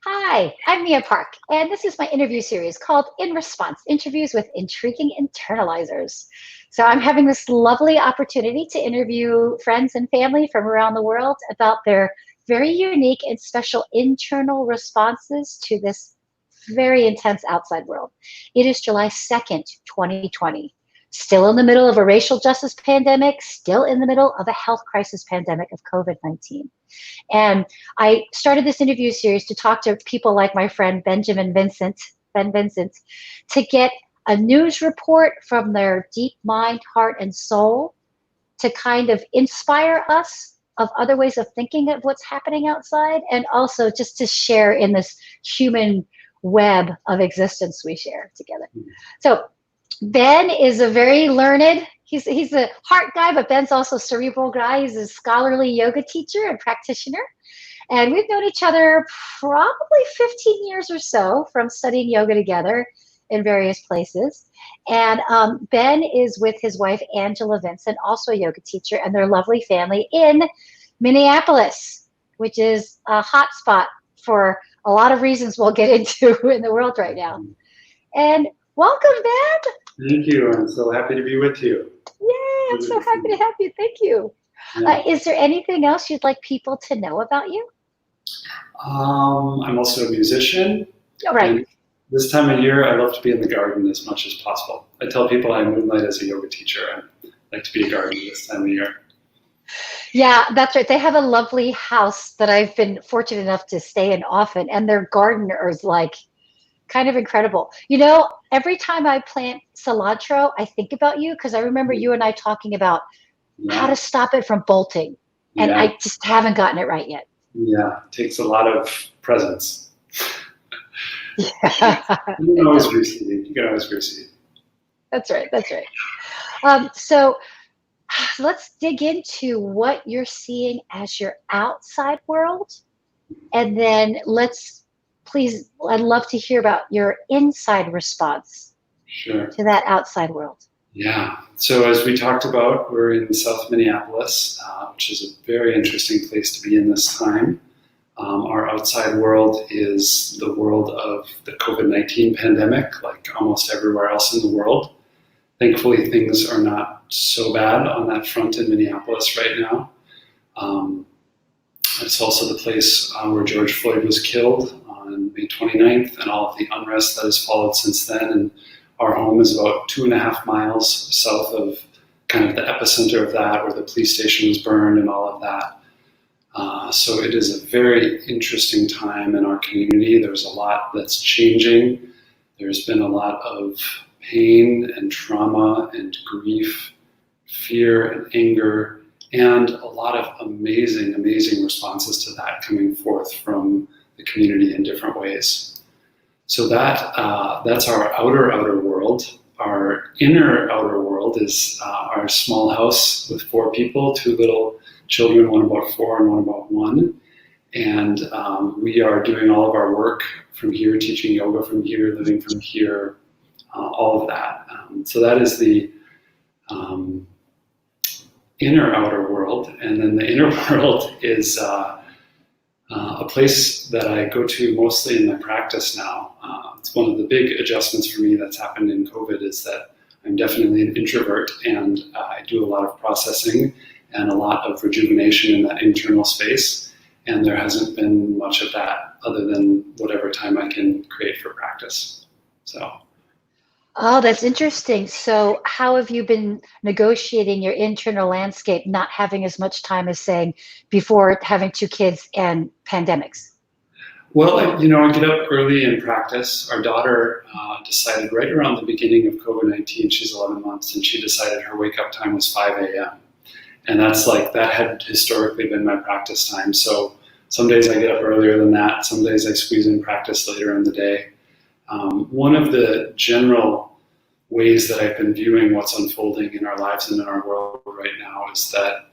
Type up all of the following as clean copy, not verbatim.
Hi, I'm Mia Park, and this is my interview series called In Response Interviews with Intriguing Internalizers. So, I'm having this lovely opportunity to interview friends and family from around the world about their very unique and special internal responses to this very intense outside world. It is July 2nd, 2020. Still in the middle of a racial justice pandemic, still in the middle of a health crisis pandemic of COVID 19. And I started this interview series to talk to people like my friend Ben Vincent, to get a news report from their deep mind, heart, and soul to kind of inspire us of other ways of thinking of what's happening outside, and also just to share in this human web of existence we share together. So Ben is a very learned, he's a heart guy, but Ben's also a cerebral guy. He's a scholarly yoga teacher and practitioner. And we've known each other probably 15 years or so from studying yoga together in various places. And Ben is with his wife, Angela Vincent, also a yoga teacher, and their lovely family in Minneapolis, which is a hot spot for a lot of reasons we'll get into in the world right now. And welcome, Ben. Thank you. I'm so happy to be with you. Yay, I'm so happy to have you. Thank you. Yeah. Is there anything else you'd like people to know about you? I'm also a musician. All right. And this time of year, I love to be in the garden as much as possible. I tell people I moonlight as a yoga teacher. I like to be a gardener this time of year. Yeah, that's right. They have a lovely house that I've been fortunate enough to stay in often, and their garden is like kind of incredible. You know, every time I plant cilantro, I think about you because I remember you and I talking about how to stop it from bolting, and I just haven't gotten it right yet. Yeah, it takes a lot of presence. Yeah. You can always reseed. You can always reseed. That's right. That's right. So let's dig into what you're seeing as your outside world, and then please, I'd love to hear about your inside response to that outside world. Yeah. So as we talked about, we're in South Minneapolis, which is a very interesting place to be in this time. Our outside world is the world of the COVID-19 pandemic, like almost everywhere else in the world. Thankfully, things are not so bad on that front in Minneapolis right now. It's also the place where George Floyd was killed on May 29th, and all of the unrest that has followed since then. And our home is about 2.5 miles south of kind of the epicenter of that, where the police station was burned and all of that. So it is a very interesting time in our community. There's a lot that's changing. There's been a lot of pain and trauma and grief, fear and anger, and a lot of amazing, amazing responses to that coming forth from the community in different ways. So that's our outer world. Our inner outer world is our small house with 4 people, 2 little children, one about 4 and one about 1. And we are doing all of our work from here, teaching yoga from here, living from here, all of that. So that is the inner outer world. And then the inner world is a place that I go to mostly in my practice now. It's one of the big adjustments for me that's happened in COVID is that I'm definitely an introvert, and I do a lot of processing and a lot of rejuvenation in that internal space. And there hasn't been much of that other than whatever time I can create for practice. So. Oh, that's interesting. So how have you been negotiating your internal landscape, not having as much time as saying before having 2 kids and pandemics? Well, I get up early in practice. Our daughter decided right around the beginning of COVID-19, she's 11 months, and she decided her wake up time was 5 a.m. And that had historically been my practice time. So some days I get up earlier than that. Some days I squeeze in practice later in the day. One of the general ways that I've been viewing what's unfolding in our lives and in our world right now is that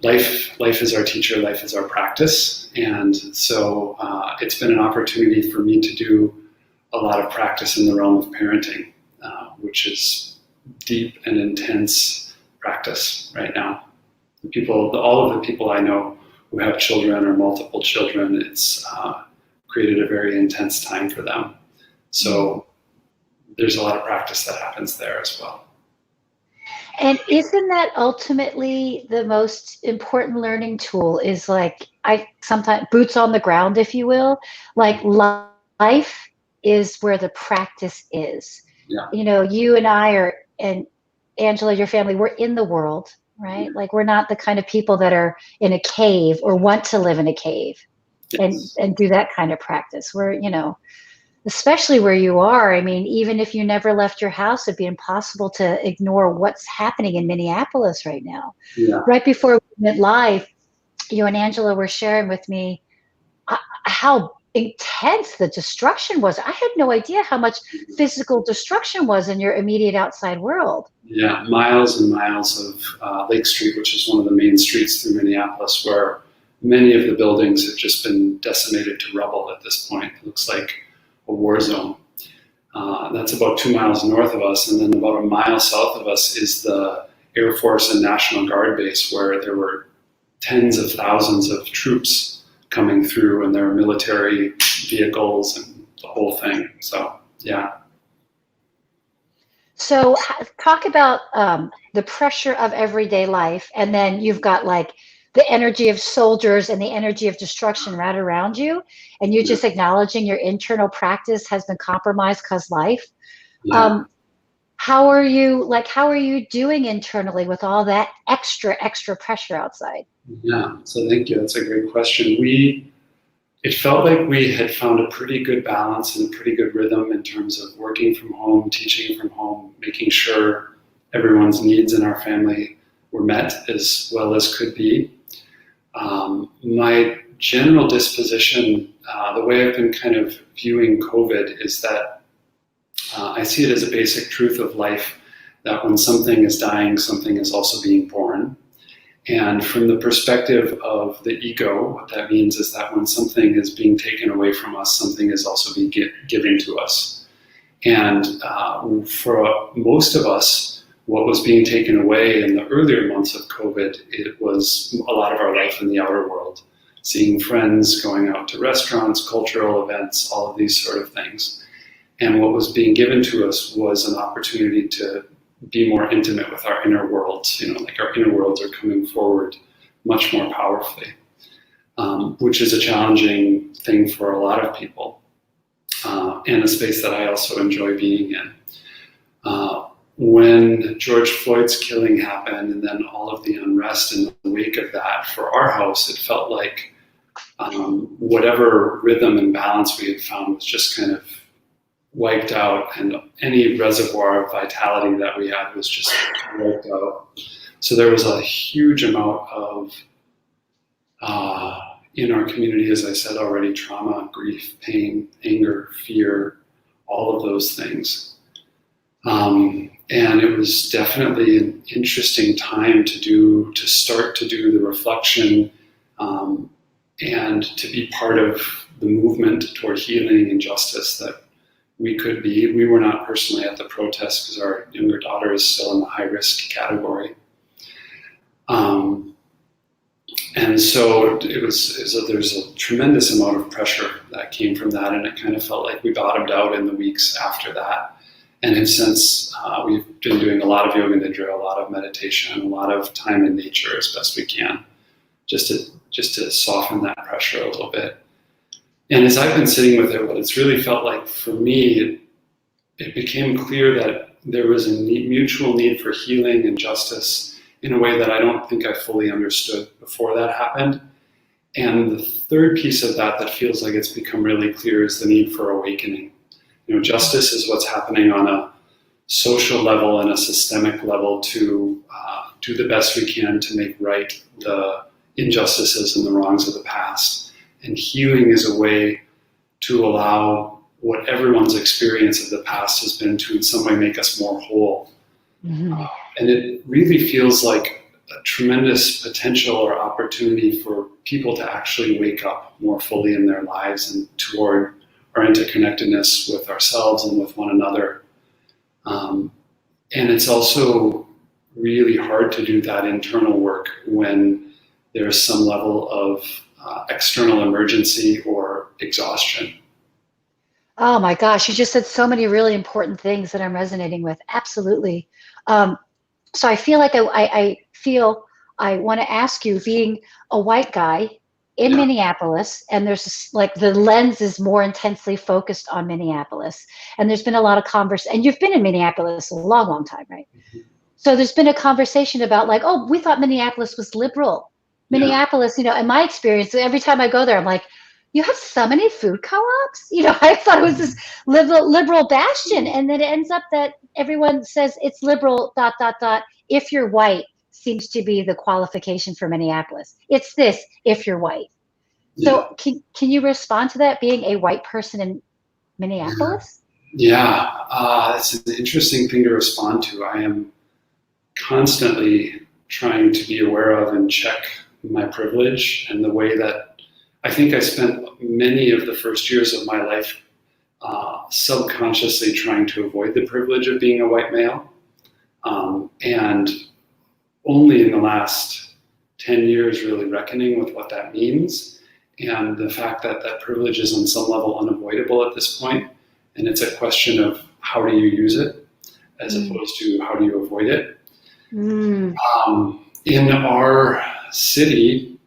life is our teacher, life is our practice. And so it's been an opportunity for me to do a lot of practice in the realm of parenting, which is deep and intense practice right now. All of the people I know who have children or multiple children, it's created a very intense time for them. So there's a lot of practice that happens there as well. And isn't that ultimately the most important learning tool, is like, I sometimes boots on the ground, if you will, like life is where the practice is. Yeah. You know, you and I are, and Angela, your family, we're in the world, right? Like, we're not the kind of people that are in a cave or want to live in a cave. Yes. and do that kind of practice. We're, you know, especially where you are. I mean, even if you never left your house, it'd be impossible to ignore what's happening in Minneapolis right now. Yeah. Right before we went live, you and Angela were sharing with me how intense the destruction was. I had no idea how much physical destruction was in your immediate outside world. Yeah, miles and miles of Lake Street, which is one of the main streets through Minneapolis, where many of the buildings have just been decimated to rubble at this point. It looks like a war zone. That's about 2 miles north of us, and then about a mile south of us is the Air Force and National Guard base, where there were tens of thousands of troops coming through, and their military vehicles and the whole thing. So, yeah. So talk about the pressure of everyday life, and then you've got like the energy of soldiers and the energy of destruction right around you, and you're just acknowledging your internal practice has been compromised because life. Yeah. How are you doing internally with all that extra pressure outside? Yeah, so thank you. That's a great question. It felt like we had found a pretty good balance and a pretty good rhythm in terms of working from home, teaching from home, making sure everyone's needs in our family were met as well as could be. My general disposition, the way I've been kind of viewing COVID, is that I see it as a basic truth of life, that when something is dying, something is also being born. And from the perspective of the ego, what that means is that when something is being taken away from us, something is also being given to us. And for most of us, what was being taken away in the earlier months of COVID, it was a lot of our life in the outer world, seeing friends, going out to restaurants, cultural events, all of these sort of things. And what was being given to us was an opportunity to be more intimate with our inner worlds. You know, like our inner worlds are coming forward much more powerfully, which is a challenging thing for a lot of people, and a space that I also enjoy being in. When George Floyd's killing happened, and then all of the unrest in the wake of that, for our house, it felt like whatever rhythm and balance we had found was just kind of wiped out, and any reservoir of vitality that we had was just wiped out. So there was a huge amount of, in our community, as I said already, trauma, grief, pain, anger, fear, all of those things. And it was definitely an interesting time to start to do the reflection, and to be part of the movement toward healing and justice that we could be. We were not personally at the protest because our younger daughter is still in the high-risk category. And so there's a tremendous amount of pressure that came from that, and it kind of felt like we bottomed out in the weeks after that. And have since, we've been doing a lot of yoga nidra, a lot of meditation, a lot of time in nature as best we can, just to soften that pressure a little bit. And as I've been sitting with it, what it's really felt like for me, it became clear that there was a mutual need for healing and justice in a way that I don't think I fully understood before that happened. And the third piece of that feels like it's become really clear is the need for awakening. You know, justice is what's happening on a social level and a systemic level to do the best we can to make right the injustices and the wrongs of the past. And healing is a way to allow what everyone's experience of the past has been to in some way make us more whole. Mm-hmm. And it really feels like a tremendous potential or opportunity for people to actually wake up more fully in their lives and toward our interconnectedness with ourselves and with one another. And it's also really hard to do that internal work when there's some level of external emergency or exhaustion. Oh my gosh, you just said so many really important things that I'm resonating with. Absolutely. So I feel like I feel I want to ask you, being a white guy in Yeah. Minneapolis, and there's this, like, the lens is more intensely focused on Minneapolis, and there's been a lot of and you've been in Minneapolis a long, long time, right? So there's been a conversation about, like, oh, we thought Minneapolis was liberal. Yeah. Minneapolis, in my experience, every time I go there, I'm like, you have so many food co-ops? I thought it was this liberal bastion. And then it ends up that everyone says it's liberal, ... if you're white seems to be the qualification for Minneapolis. It's this, if you're white. Yeah. So can you respond to that, being a white person in Minneapolis? Yeah. It's an interesting thing to respond to. I am constantly trying to be aware of and check my privilege, and the way that I think I spent many of the first years of my life subconsciously trying to avoid the privilege of being a white male. And only in the last 10 years really reckoning with what that means, and the fact that that privilege is on some level unavoidable at this point, and it's a question of how do you use it as opposed to how do you avoid it. In our city,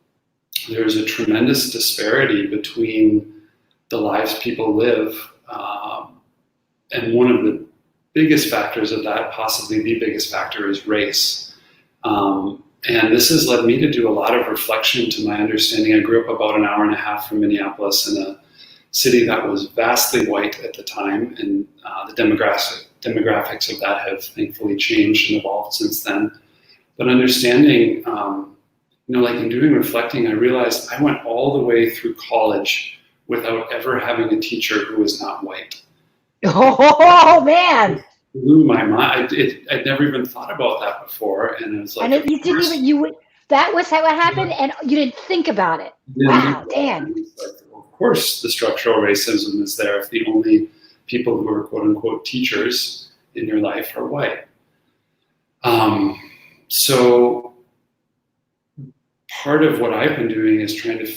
there's a tremendous disparity between the lives people live, and one of the biggest factors of that, possibly the biggest factor, is race. And this has led me to do a lot of reflection to my understanding. I grew up about an hour and a half from Minneapolis in a city that was vastly white at the time, and the demographics of that have thankfully changed and evolved since then. But understanding, like in doing reflecting, I realized I went all the way through college without ever having a teacher who was not white. Oh man! It blew my mind. I'd never even thought about that before, and it was like, And you didn't even that was how it happened, and you didn't think about it. Wow, Dan. Of course, the structural racism is there if the only people who are quote unquote teachers in your life are white. So part of what I've been doing is trying to,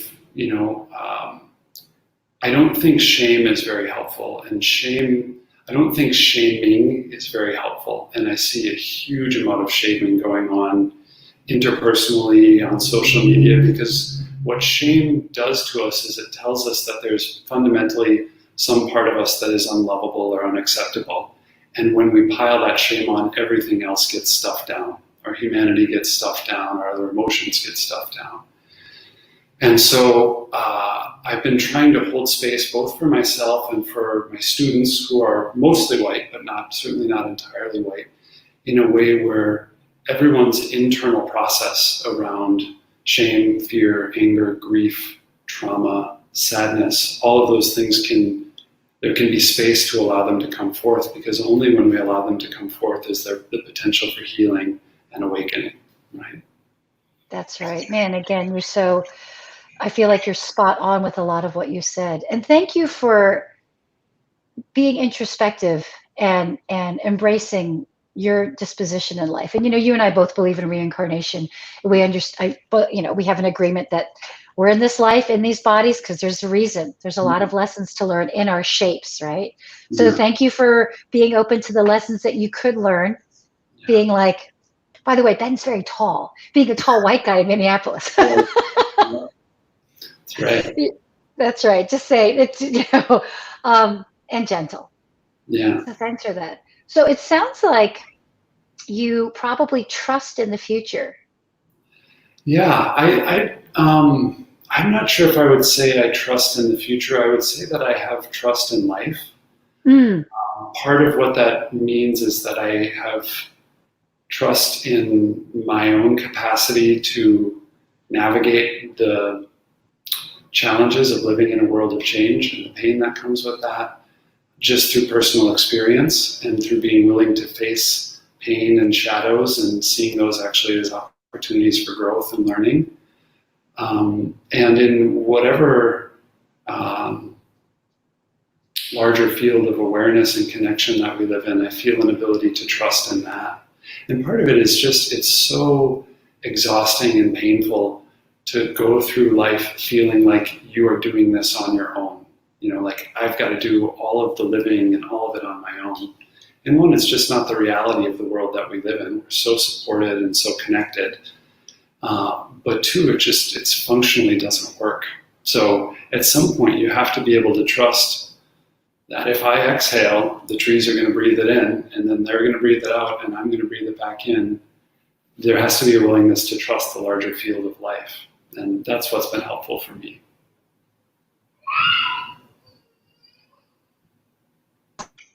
I don't think shame is very helpful, and I don't think shaming is very helpful. And I see a huge amount of shaming going on interpersonally on social media, because what shame does to us is it tells us that there's fundamentally some part of us that is unlovable or unacceptable. And when we pile that shame on, everything else gets stuffed down. Our humanity gets stuffed down, our other emotions get stuffed down. And so I've been trying to hold space both for myself and for my students, who are mostly white, but certainly not entirely white, in a way where everyone's internal process around shame, fear, anger, grief, trauma, sadness, all of those things there can be space to allow them to come forth, because only when we allow them to come forth is there the potential for healing and awakening, right? That's right. Man, again, I feel like you're spot on with a lot of what you said. And thank you for being introspective and embracing your disposition in life. And, you and I both believe in reincarnation. We understand, but, we have an agreement that we're in this life, in these bodies, because there's a reason. There's a lot of lessons to learn in our shapes, right? So thank you for being open to the lessons that you could learn, being like, by the way, Ben's very tall, being a tall white guy in Minneapolis. That's right. That's right. Just say it, and gentle. Yeah. So thanks for that. So it sounds like you probably trust in the future. Yeah, I'm not sure if I would say I trust in the future. I would say that I have trust in life. Part of what that means is that I have trust in my own capacity to navigate the challenges of living in a world of change and the pain that comes with that, just through personal experience and through being willing to face pain and shadows and seeing those actually as opportunities for growth and learning. And in whatever larger field of awareness and connection that we live in, I feel an ability to trust in that. And part of it is just, it's so exhausting and painful to go through life feeling like you are doing this on your own. Like I've got to do all of the living and all of it on my own. And one, it's just not the reality of the world that we live in. We're so supported and so connected. But two, it functionally doesn't work. So at some point you have to be able to trust that if I exhale, the trees are going to breathe it in, and then they're going to breathe it out, and I'm going to breathe it back in. There has to be a willingness to trust the larger field of life. And that's what's been helpful for me.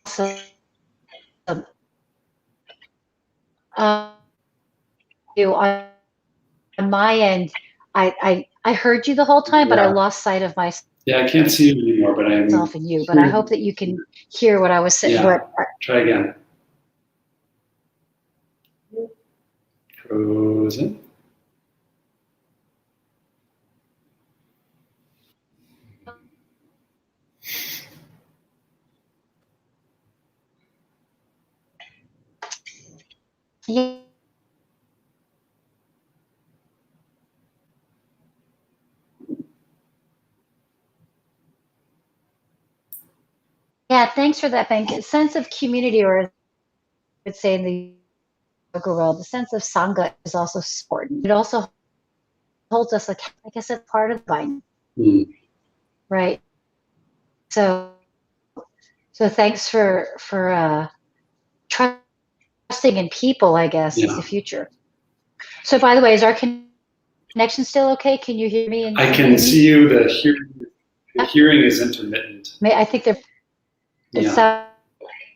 So, on my end, I heard you the whole time, but I lost sight of myself. Yeah, I can't see you anymore, but I'm and you. But I hope that you can hear what I was saying. Yeah. Try again. Frozen. Yeah, thanks for that, Ben. Sense of community, or I would say in the yoga world, the sense of sangha is also important. It also holds us, like I said, part of the divine, right? So thanks for trusting in people, I guess, is the future. So, by the way, is our connection still okay? Can you hear me? I can see you. The hearing is intermittent. I think it's a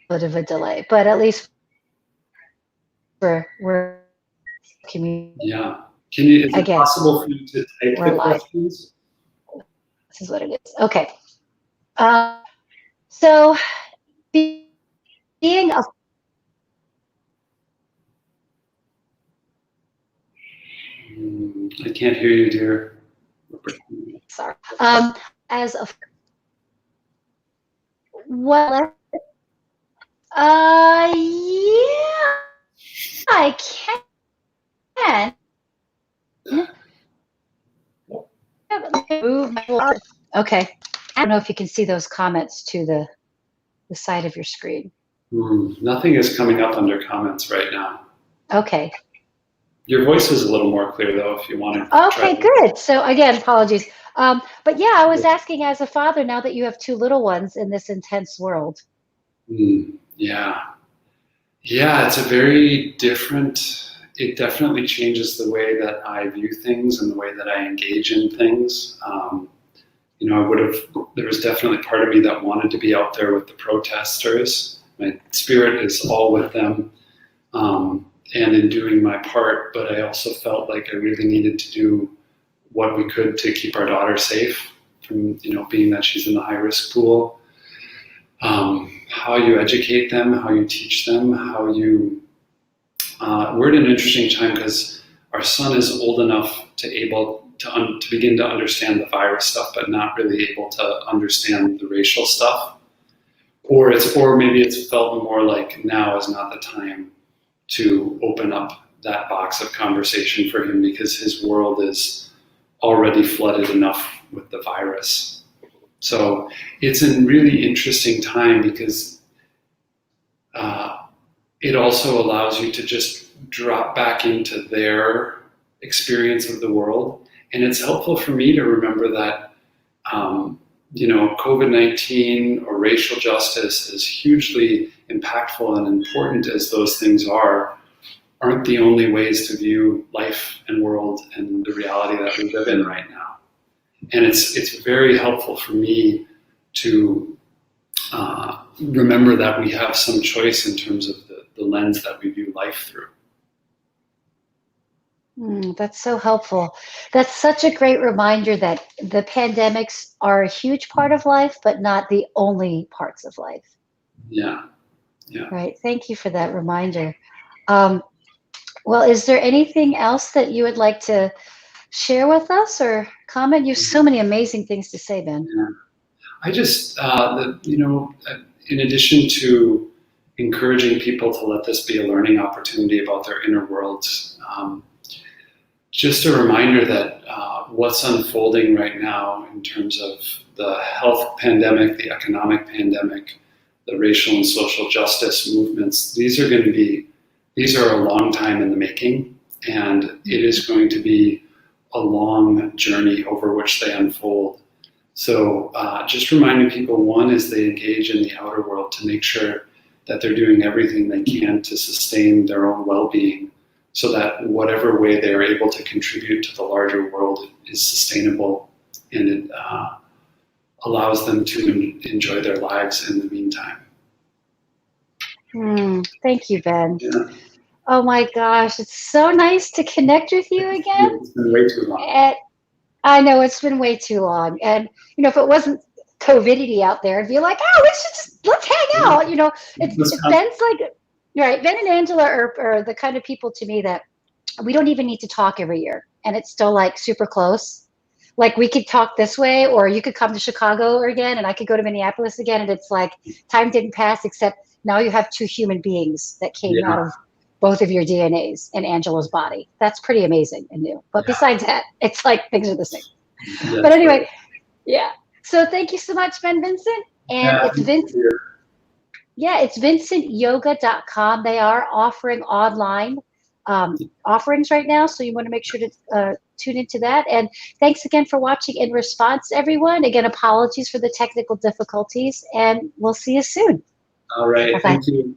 bit of a delay, but at least we're communicating. Yeah. Is it possible for you to type the questions? This is what it is. Okay. So being a I can't hear you, dear. Sorry. As a yeah, I can. Okay. I don't know if you can see those comments to the side of your screen. Nothing is coming up under comments right now. Okay. Your voice is a little more clear, though, if you want to. Okay, good. So again, apologies. But yeah, I was asking, as a father, now that you have two little ones in this intense world. Yeah, it's a very different. It definitely changes the way that I view things and the way that I engage in things. There was definitely part of me that wanted to be out there with the protesters. My spirit is all with them. And in doing my part, but I also felt like I really needed to do what we could to keep our daughter safe from, being that she's in the high risk pool. How you educate them, how you teach them, how you, we're in an interesting time because our son is old enough to begin to understand the virus stuff, but not really able to understand the racial stuff. Or maybe it's felt more like now is not the time to open up that box of conversation for him because his world is already flooded enough with the virus. So it's a really interesting time because it also allows you to just drop back into their experience of the world. And it's helpful for me to remember that, COVID-19 or racial justice, as hugely impactful and important as those things aren't the only ways to view life and world and the reality that we live in right now. And it's very helpful for me to remember that we have some choice in terms of the lens that we view life through. That's so helpful. That's such a great reminder that the pandemics are a huge part of life, but not the only parts of life. Yeah. Right. Thank you for that reminder. Well, is there anything else that you would like to share with us or comment? You have so many amazing things to say, Ben. Yeah. I just, in addition to encouraging people to let this be a learning opportunity about their inner worlds, just a reminder that what's unfolding right now in terms of the health pandemic, the economic pandemic, the racial and social justice movements, these are a long time in the making, and it is going to be a long journey over which they unfold. So just reminding people, one is they engage in the outer world to make sure that they're doing everything they can to sustain their own well-being, so that whatever way they're able to contribute to the larger world is sustainable, and it allows them to enjoy their lives in the meantime. Thank you, Ben. Yeah. Oh my gosh, it's so nice to connect with you again. It's been way too long. And I know it's been way too long. And, you know, if it wasn't COVIDity out there, it'd be like, oh, let's hang out. You know, it's Ben's like, right, Ben and Angela are the kind of people to me that we don't even need to talk every year. And it's still like super close. Like we could talk this way, or you could come to Chicago again and I could go to Minneapolis again. And it's like time didn't pass, except now you have two human beings that came out of both of your DNAs in Angela's body. That's pretty amazing and new. But besides that, it's like things are the same. That's but anyway, So thank you so much, Ben Vincent. And it's Vincent. Yeah, it's vincentyoga.com. They are offering online offerings right now, so you want to make sure to tune into that. And thanks again for watching In Response, everyone. Again, apologies for the technical difficulties, and we'll see you soon. All right. Bye-bye. Thank you.